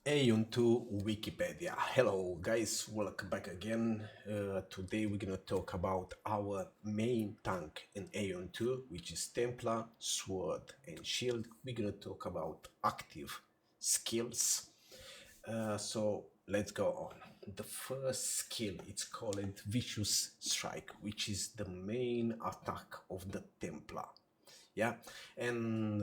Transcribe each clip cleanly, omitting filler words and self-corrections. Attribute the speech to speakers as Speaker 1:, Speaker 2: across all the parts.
Speaker 1: Aion to Wikipedia. Hello guys, welcome back again. Today we're gonna talk about our main tank in Aion 2, which is Templar, Sword and Shield. We're gonna talk about active skills. So let's go on. The first skill, it's called Vicious Strike, which is the main attack of the Templar. Yeah, and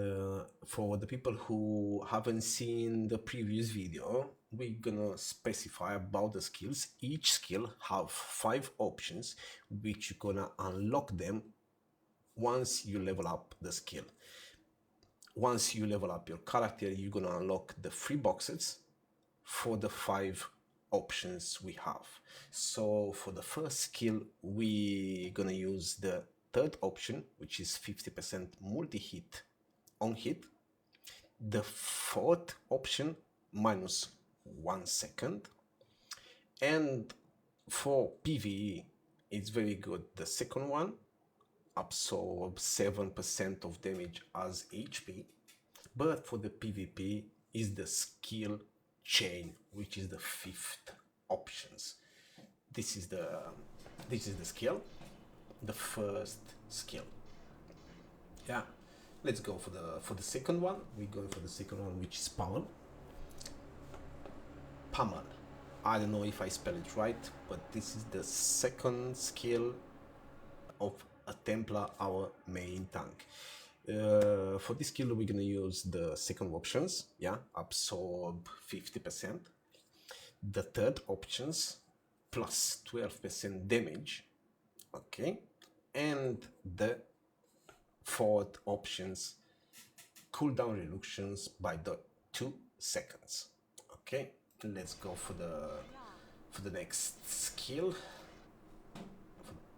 Speaker 1: for the people who haven't seen the previous video, we're gonna specify about the skills. Each skill have 5 options which you're gonna unlock them once you level up the skill. Once you level up your character, you're gonna unlock the 3 boxes for the 5 options we have. So for the first skill, we're gonna use the third option, which is 50% multi-hit on hit. The fourth option, minus 1 second. And for PvE, it's very good. The second one absorbs 7% of damage as HP. But for the PvP is the skill chain, which is the 5th options. This is the skill, the first skill. Yeah, let's go for the second one. We're going for the second one, which is Pummel. Pummel. I don't know if I spell it right, but this is the second skill of a Templar, our main tank. For this skill, we're gonna use the second options. Yeah, absorb 50%. The third options plus 12% damage. Okay, and the fourth options cooldown reductions by the 2 seconds. Okay, let's go for the next skill.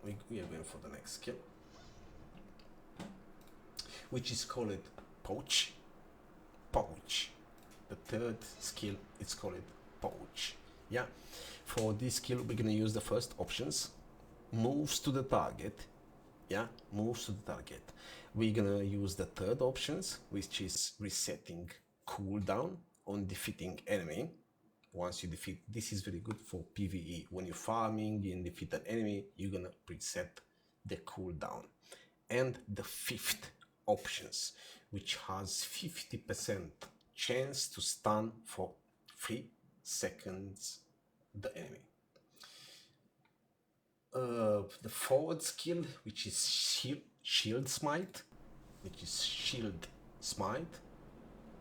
Speaker 1: We are going for the next skill, which is called Poach. Poach. The third skill is called Poach. Yeah, for this skill we're gonna use the first options, moves to the target. Yeah, moves to the target. We're gonna use the third options, which is resetting cooldown on defeating enemy. Once you defeat, this is very good for PvE. When you're farming and defeat an enemy, you're gonna preset the cooldown. And the 5th options, which has 50% chance to stun for 3 seconds the enemy. The forward skill, which is shield smite, which is shield smite,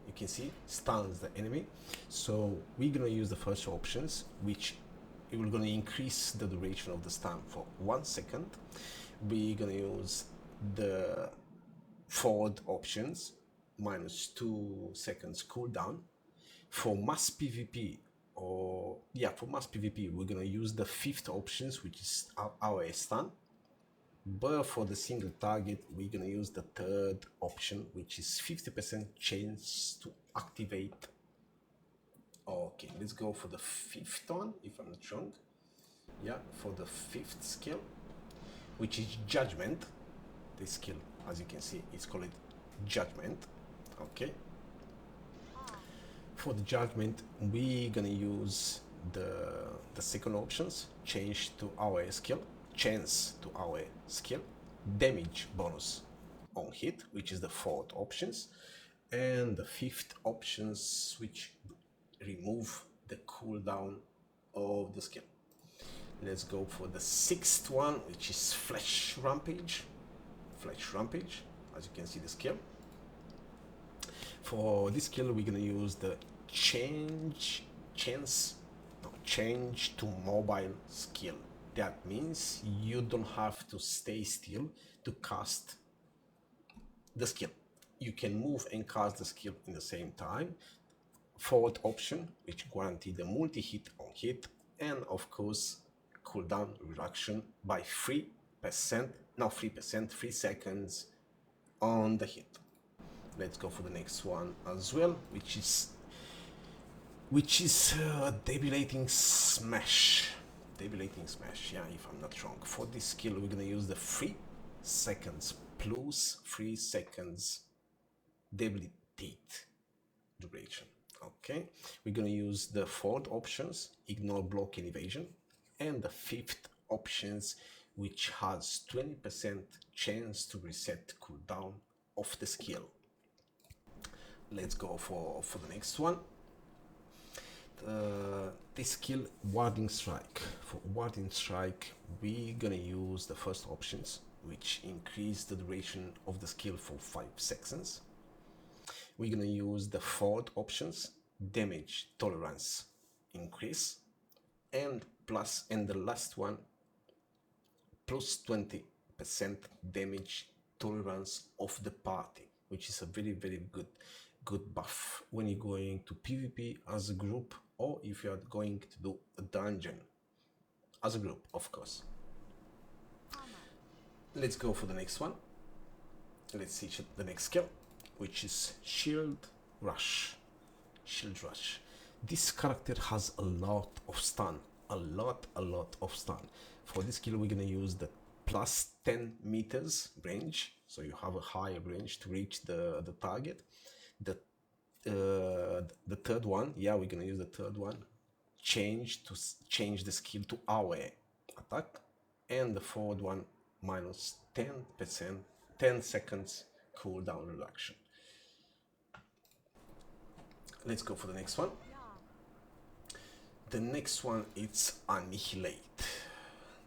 Speaker 1: you can see stuns the enemy. So we're gonna use the first options, which it will gonna increase the duration of the stun for 1 second. We're gonna use the forward options, minus 2 seconds cooldown. For mass PvP, for mass PvP, we're gonna use the 5th options, which is our stun. But for the single target, we're gonna use the third option, which is 50% chance to activate. Okay, let's go for the 5th one, if I'm not wrong. Yeah, for the 5th skill, which is Judgment. This skill, as you can see, it's called Judgment. Okay. For the Judgment, we're gonna use the second options, change to our skill, chance to our skill, damage bonus on hit, which is the 4th options, and the 5th options, which remove the cooldown of the skill. Let's go for the 6th one, which is Flesh Rampage. Flesh Rampage, as you can see the skill. For this skill, we're gonna use the change to mobile skill. That means you don't have to stay still to cast the skill. You can move and cast the skill in the same time. Fourth option, which guarantees the multi-hit on hit, and of course cooldown reduction by 3%, not 3%, 3 seconds on the hit. Let's go for the next one as well, which is Debilitating Smash. Debilitating Smash, yeah, if I'm not wrong. For this skill, we're gonna use the 3 seconds plus 3 seconds debilitate duration. Okay, we're gonna use the fourth options, ignore, block, and evasion, and the fifth options, which has 20% chance to reset cooldown of the skill. Let's go for the next one. This skill, warding strike. For warding strike, we're gonna use the first options, which increase the duration of the skill for 5 seconds. We're gonna use the fourth options, damage tolerance increase, and the last one, plus 20% damage tolerance of the party, which is a very good buff when you're going to PvP as a group, or if you are going to do a dungeon as a group, of course. Let's go for the next one. Let's see the next skill, which is Shield Rush. Shield Rush. This character has a lot of stun. A lot of stun. For this skill, we're gonna use the plus 10 meters range, so you have a higher range to reach the target. The third one, yeah, we're gonna use the third one. Change the skill to AOE attack, and the fourth one, minus 10%, 10 seconds cooldown reduction. Let's go for the next one. The next one is Annihilate.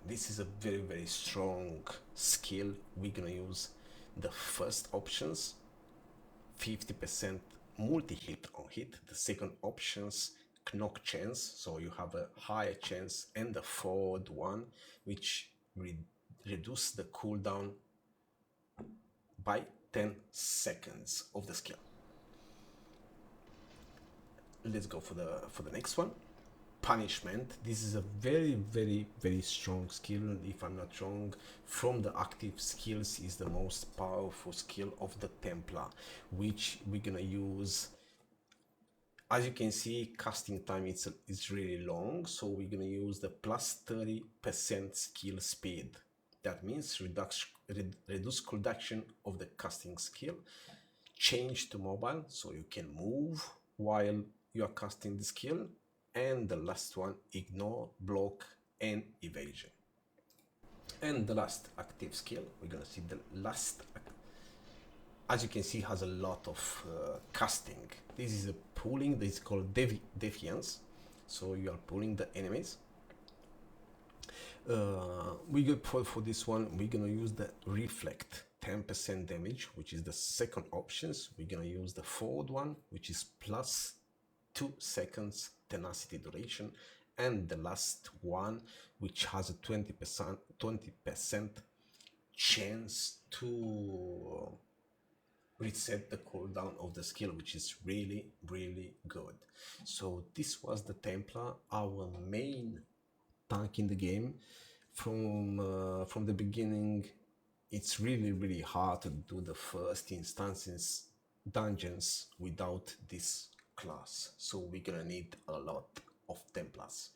Speaker 1: This is a very strong skill. We're gonna use the first options, 50% multi-hit on hit. The second options, knock chance, so you have a higher chance, and the third one, which reduce the cooldown by 10 seconds of the skill. Let's go for the next one. Punishment. This is a very strong skill. If I'm not wrong, from the active skills is the most powerful skill of the Templar, which we're gonna use. As you can see, casting time is really long, so we're gonna use the plus 30% skill speed. That means reduce reduction of the casting skill. Change to mobile, so you can move while you are casting the skill. And the last one, ignore, block, and evasion. And the last active skill, we're gonna see the last, as you can see, has a lot of casting. This is a pulling, this is called Defiance, so you are pulling the enemies. For this one, we're gonna use the reflect, 10% damage, which is the second options. We're gonna use the forward one, which is plus 2 seconds tenacity duration, and the last one, which has a 20% chance to reset the cooldown of the skill, which is really good. So this was the Templar, our main tank in the game. From the beginning, it's really hard to do the first instances dungeons without this class, so we're gonna need a lot of Templars.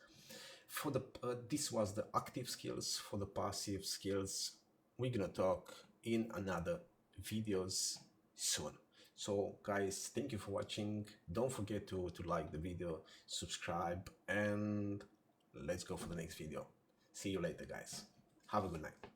Speaker 1: For the this was the active skills. For the passive skills, we're gonna talk in another videos soon. So guys, thank you for watching. Don't forget to like the video, subscribe, and let's go for the next video. See you later, guys. Have a good night.